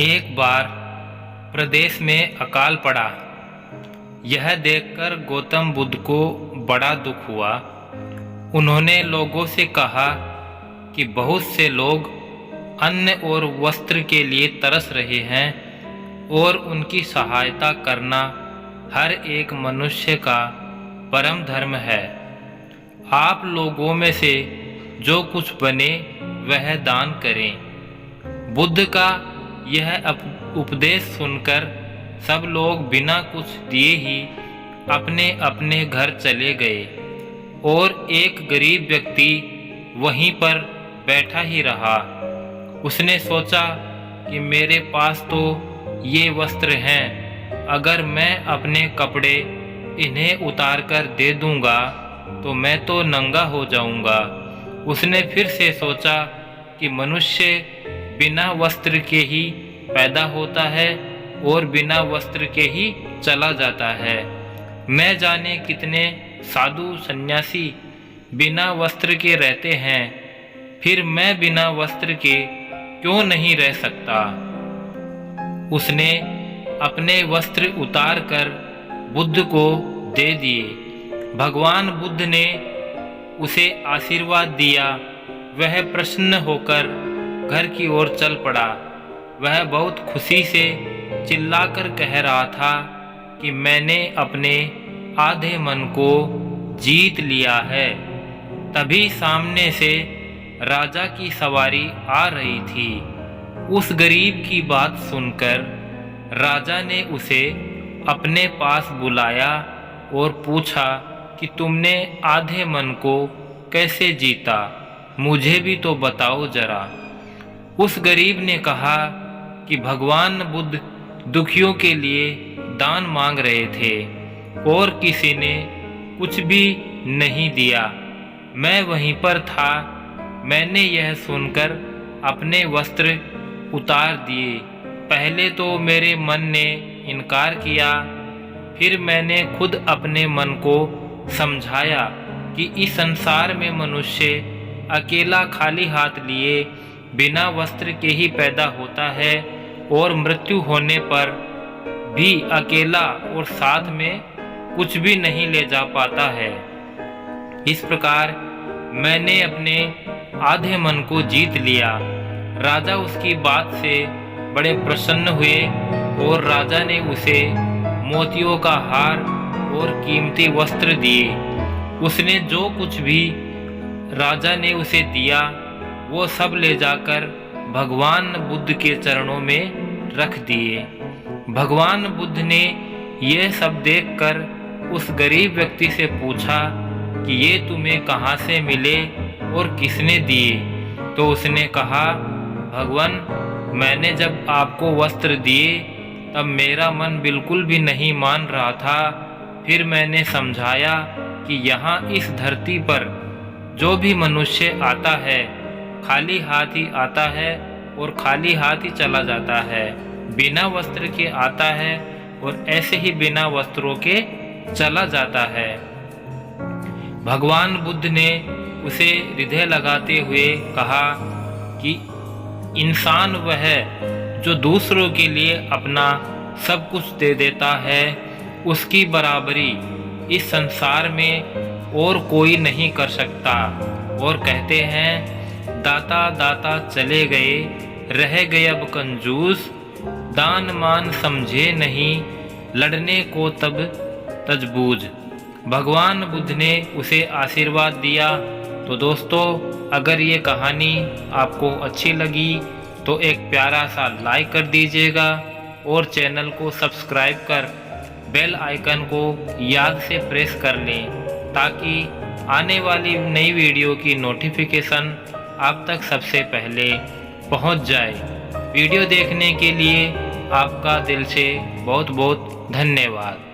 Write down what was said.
एक बार प्रदेश में अकाल पड़ा। यह देखकर गौतम बुद्ध को बड़ा दुख हुआ। उन्होंने लोगों से कहा कि बहुत से लोग अन्न और वस्त्र के लिए तरस रहे हैं और उनकी सहायता करना हर एक मनुष्य का परम धर्म है। आप लोगों में से जो कुछ बने वह दान करें। बुद्ध का यह उपदेश सुनकर सब लोग बिना कुछ दिए ही अपने अपने घर चले गए और एक गरीब व्यक्ति वहीं पर बैठा ही रहा। उसने सोचा कि मेरे पास तो ये वस्त्र हैं, अगर मैं अपने कपड़े इन्हें उतार कर दे दूंगा तो मैं तो नंगा हो जाऊंगा। उसने फिर से सोचा कि मनुष्य बिना वस्त्र के ही पैदा होता है और बिना वस्त्र के ही चला जाता है। मैं जाने कितने साधु सन्यासी बिना वस्त्र के रहते हैं, फिर मैं बिना वस्त्र के क्यों नहीं रह सकता। उसने अपने वस्त्र उतार कर बुद्ध को दे दिए। भगवान बुद्ध ने उसे आशीर्वाद दिया। वह प्रसन्न होकर घर की ओर चल पड़ा। वह बहुत खुशी से चिल्लाकर कह रहा था कि मैंने अपने आधे मन को जीत लिया है। तभी सामने से राजा की सवारी आ रही थी। उस गरीब की बात सुनकर राजा ने उसे अपने पास बुलाया और पूछा कि तुमने आधे मन को कैसे जीता, मुझे भी तो बताओ जरा। उस गरीब ने कहा कि भगवान बुद्ध दुखियों के लिए दान मांग रहे थे और किसी ने कुछ भी नहीं दिया। मैं वहीं पर था। मैंने यह सुनकर अपने वस्त्र उतार दिए। पहले तो मेरे मन ने इनकार किया, फिर मैंने खुद अपने मन को समझाया कि इस संसार में मनुष्य अकेला खाली हाथ लिए बिना वस्त्र के ही पैदा होता है और मृत्यु होने पर भी अकेला और साथ में कुछ भी नहीं ले जा पाता है। इस प्रकार मैंने अपने आधे मन को जीत लिया। राजा उसकी बात से बड़े प्रसन्न हुए और राजा ने उसे मोतियों का हार और कीमती वस्त्र दिए। उसने जो कुछ भी राजा ने उसे दिया वो सब ले जाकर भगवान बुद्ध के चरणों में रख दिए। भगवान बुद्ध ने यह सब देखकर उस गरीब व्यक्ति से पूछा कि ये तुम्हें कहाँ से मिले और किसने दिए। तो उसने कहा, भगवान, मैंने जब आपको वस्त्र दिए तब मेरा मन बिल्कुल भी नहीं मान रहा था। फिर मैंने समझाया कि यहाँ इस धरती पर जो भी मनुष्य आता है खाली हाथ ही आता है और खाली हाथ ही चला जाता है, बिना वस्त्र के आता है और ऐसे ही बिना वस्त्रों के चला जाता है। भगवान बुद्ध ने उसे हृदय लगाते हुए कहा कि इंसान वह जो दूसरों के लिए अपना सब कुछ दे देता है, उसकी बराबरी इस संसार में और कोई नहीं कर सकता। और कहते हैं, दाता दाता चले गए, रह गए अब कंजूस, दान मान समझे नहीं, लड़ने को तब तजबूझ। भगवान बुद्ध ने उसे आशीर्वाद दिया। तो दोस्तों, अगर ये कहानी आपको अच्छी लगी तो एक प्यारा सा लाइक कर दीजिएगा और चैनल को सब्सक्राइब कर बेल आइकन को याद से प्रेस कर लें ताकि आने वाली नई वीडियो की नोटिफिकेशन आप तक सबसे पहले पहुंच जाए। वीडियो देखने के लिए आपका दिल से बहुत बहुत धन्यवाद।